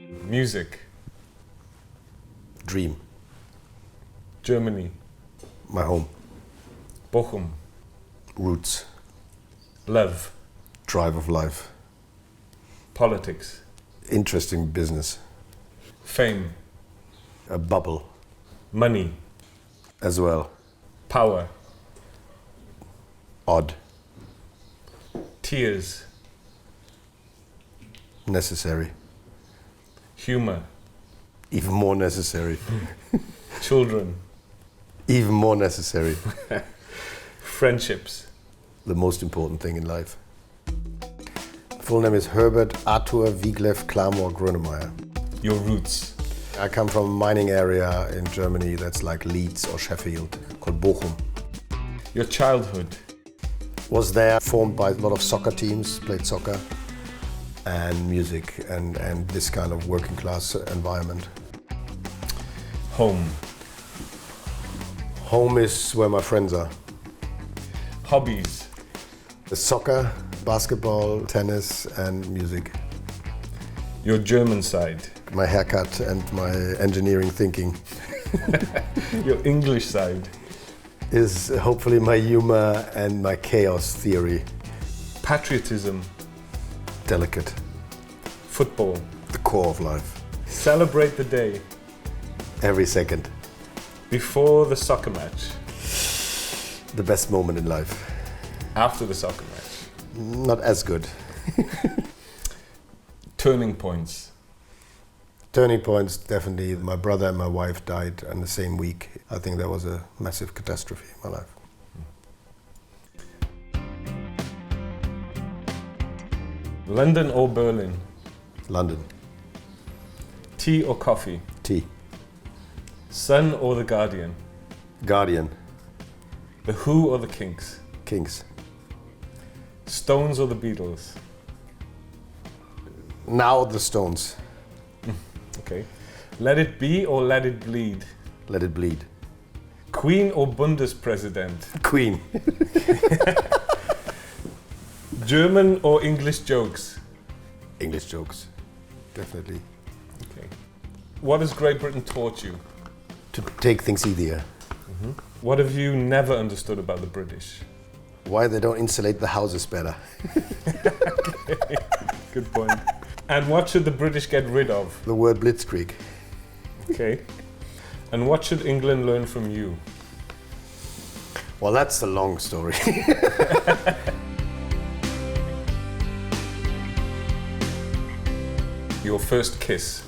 Music. Dream. Germany. My home. Bochum. Roots. Love. Drive of life. Politics. Interesting business. Fame. A bubble. Money. As well. Power. Odd. Tears. Necessary. Humor. Even more necessary. Children. Even more necessary. Friendships. The most important thing in life. Full name is Herbert Arthur Wiglef Clamor Grönemeyer. Your roots. I come from a mining area in Germany that's like Leeds or Sheffield, called Bochum. Your childhood. Was there, formed by a lot of soccer teams, played soccer, and music, and this kind of working class environment. Home. Home is where my friends are. Hobbies. The soccer, basketball, tennis, and music. Your German side. My haircut and my engineering thinking. Your English side. Is hopefully my humor and my chaos theory. Patriotism. Delicate. Football. The core of life. Celebrate the day. Every second. Before the soccer match. The best moment in life. After the soccer match. Not as good. Turning points. Turning points, definitely. My brother and my wife died in the same week. I think that was a massive catastrophe in my life. London or Berlin? London. Tea or coffee? Tea. Sun or The Guardian? Guardian. The Who or the Kinks? Kings. Stones or the Beatles? Now the Stones. Okay. Let It Be or Let It Bleed? Let it bleed. Queen or Bundespräsident? Queen. German or English jokes? English jokes. Definitely. Okay. What has Great Britain taught you? To take things easier. What have you never understood about the British? Why they don't insulate the houses better. Okay. Good point. And what should the British get rid of? The word blitzkrieg. Okay. And what should England learn from you? Well, that's a long story. Your first kiss?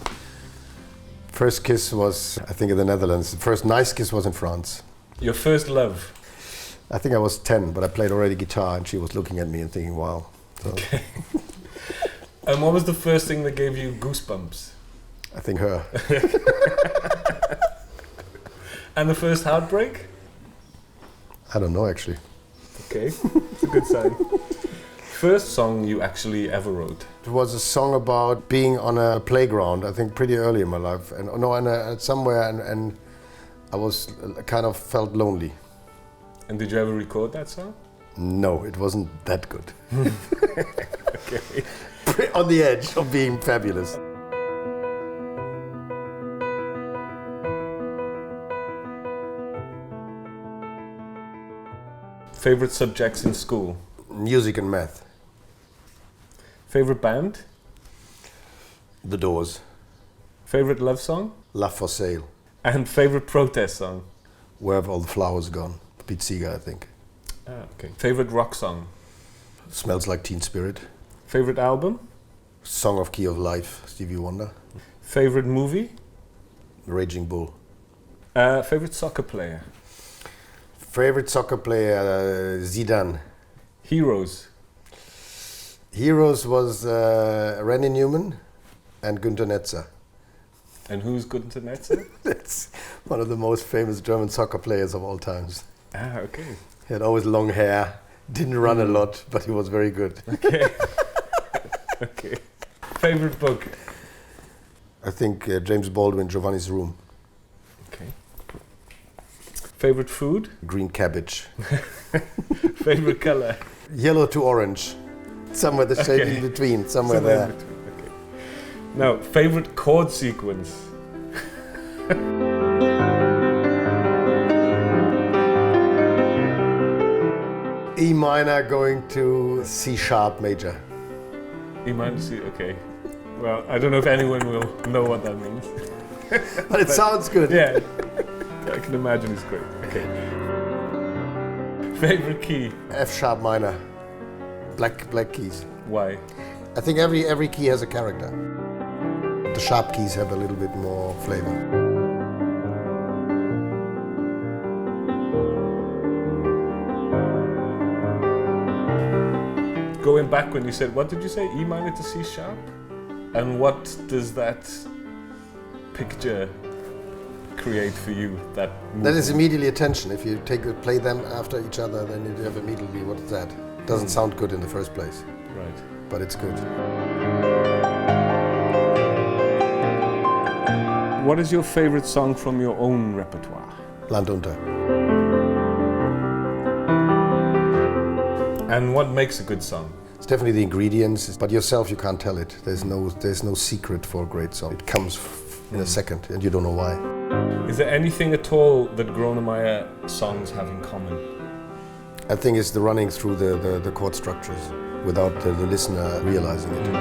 First kiss was, I think, in the Netherlands. The first nice kiss was in France. Your first love? I think I was 10, but I played already guitar, and she was looking at me and thinking, wow. So Okay. And what was the first thing that gave you goosebumps? I think her. And the first heartbreak? I don't know, actually. Okay, it's a good sign. First song you actually ever wrote? It was a song about being on a playground, I think pretty early in my life. And no, somewhere, and I was kind of felt lonely. And did you ever record that song? No, it wasn't that good. Okay. On the edge of being fabulous. Favorite subjects in school? Music and math. Favorite band? The Doors. Favorite love song? Love for Sale. And favorite protest song? Where Have All the Flowers Gone? Pete Seeger, I think. Ah, okay. Favorite rock song? Smells Like Teen Spirit. Favorite album? Song of Key of Life, Stevie Wonder. Favorite movie? Raging Bull. Favorite soccer player? Favorite soccer player, Zidane. Heroes? Heroes was Randy Newman and Günter Netzer. And who's Günter Netzer? That's one of the most famous German soccer players of all times. Ah, okay. He had always long hair, didn't run a lot, but he was very good. Okay. Okay. Favorite book? I think James Baldwin, Giovanni's Room. Okay. Favorite food? Green cabbage. Favorite color? Yellow to orange. Somewhere the shade Okay. in between, somewhere Somewhere there. in between. Okay. Now, favorite chord sequence? E minor going to C sharp major. E minor C, okay. Well, I don't know if anyone will know what that means. But it sounds good. Yeah, I can imagine it's great. Okay. Favorite key? F sharp minor. Black keys. Why? I think every key has a character. The sharp keys have a little bit more flavor. Going back when you said, what did you say? E minor to C sharp? And what does that picture create for you? That is immediately attention. If you play them after each other, then you have immediately, what is that? It doesn't sound good in the first place. Right. But it's good. What is your favorite song from your own repertoire? Land unter. And what makes a good song? It's definitely the ingredients, but yourself you can't tell it. There's no secret for a great song. It comes in a second, and you don't know why. Is there anything at all that Grönemeyer songs have in common? I think it's the running through the chord structures without the listener realizing it.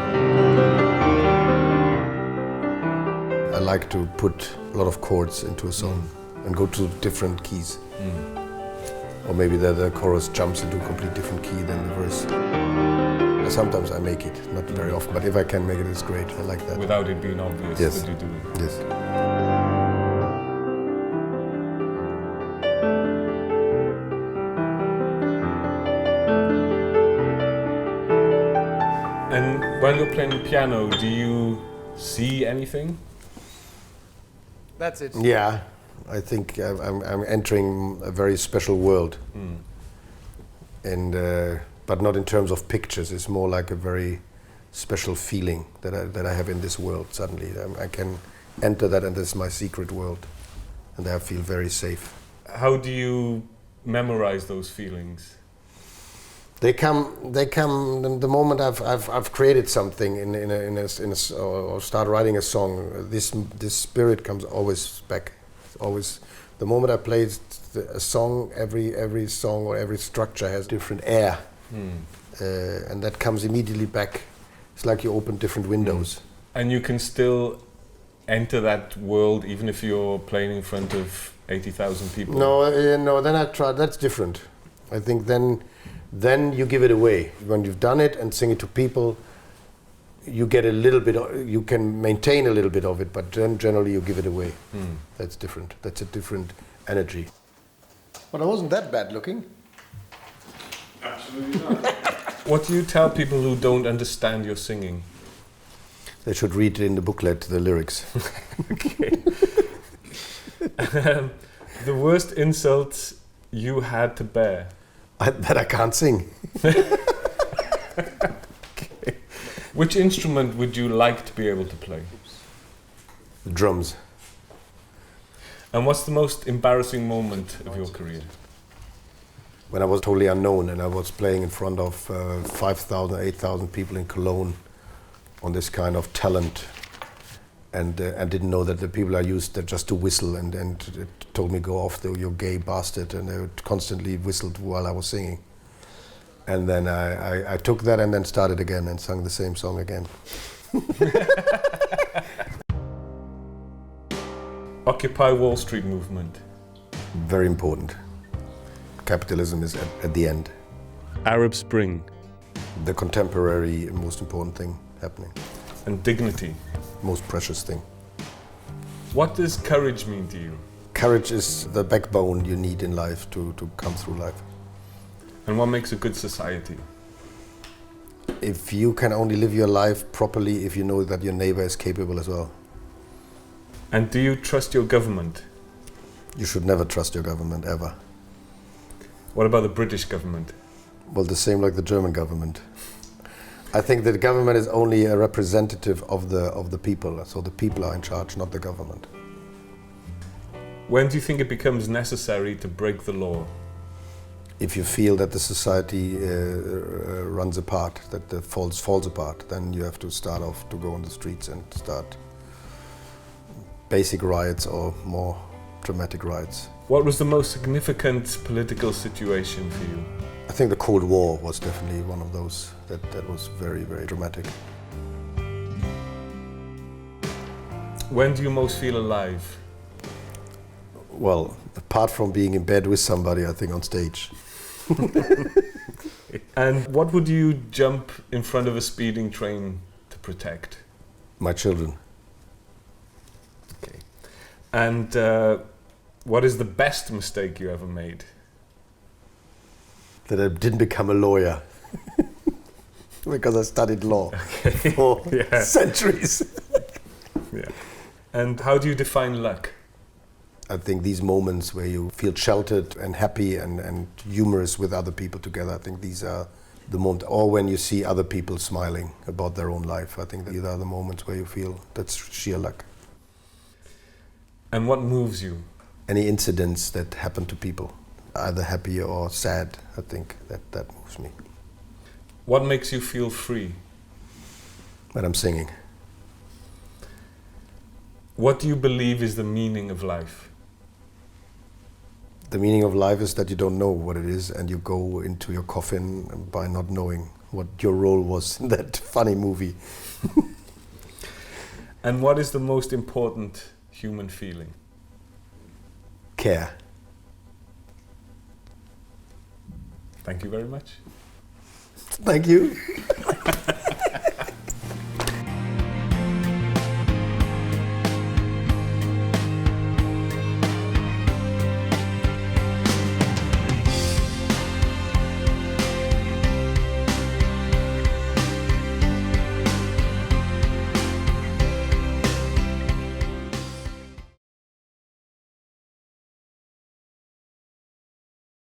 I like to put a lot of chords into a song and go to different keys. Or maybe the chorus jumps into a completely different key than the verse. Sometimes I make it, not very often, but if I can make it, it's great. I like that. Without it being obvious Yes. that you do it. Yes. And while you're playing the piano, do you see anything? That's it. Yeah, I think I'm entering a very special world. And but not in terms of pictures. It's more like a very special feeling that I have in this world. Suddenly, I can enter that, and this is my secret world, and I feel very safe. How do you memorize those feelings? They come the moment I've created something or start writing a song. This spirit comes always back. Always, the moment I play a song, every song or every structure has different air, and that comes immediately back. It's like you open different windows. And you can still enter that world even if you're playing in front of 80,000 people? No. Then I try. That's different. I think then you give it away. When you've done it and sing it to people, you get a little bit. You can maintain a little bit of it, but then generally you give it away. That's different. That's a different energy. But I wasn't that bad looking. Absolutely not. What do you tell people who don't understand your singing? They should read in the booklet the lyrics. Okay. The worst insult you had to bear? That I can't sing. Okay. Which instrument would you like to be able to play? The drums. And what's the most embarrassing moment of your career? When I was totally unknown and I was playing in front of 5,000, 8,000 people in Cologne on this kind of talent, and I didn't know that the people I used that just to whistle and it told me go off, you gay bastard, and they constantly whistled while I was singing. And then I took that and then started again and sung the same song again. Occupy Wall Street movement. Very important. Capitalism is at the end. Arab Spring. The contemporary most important thing happening. And dignity. Most precious thing. What does courage mean to you? Courage is the backbone you need in life to come through life. And what makes a good society? If you can only live your life properly if you know that your neighbor is capable as well. And do you trust your government? You should never trust your government, ever. What about the British government? Well, the same like the German government. I think that the government is only a representative of the people, so the people are in charge, not the government. When do you think it becomes necessary to break the law? if you feel that the society runs apart, that the falls apart, then you have to start off to go on the streets and start basic riots or more dramatic riots. What was the most significant political situation for you? I think the Cold War was definitely one of those that was very, very dramatic. When do you most feel alive? Well, apart from being in bed with somebody, I think on stage. And what would you jump in front of a speeding train to protect? My children. Okay. And what is the best mistake you ever made? That I didn't become a lawyer. Because I studied law for centuries. Yeah. And how do you define luck? I think these moments where you feel sheltered and happy and humorous with other people together, I think these are the moments. Or when you see other people smiling about their own life, I think these are the moments where you feel that's sheer luck. And what moves you? Any incidents that happen to people, either happy or sad, I think that moves me. What makes you feel free? When I'm singing. What do you believe is the meaning of life? The meaning of life is that you don't know what it is and you go into your coffin by not knowing what your role was in that funny movie. And what is the most important human feeling? Care. Thank you very much. Thank you.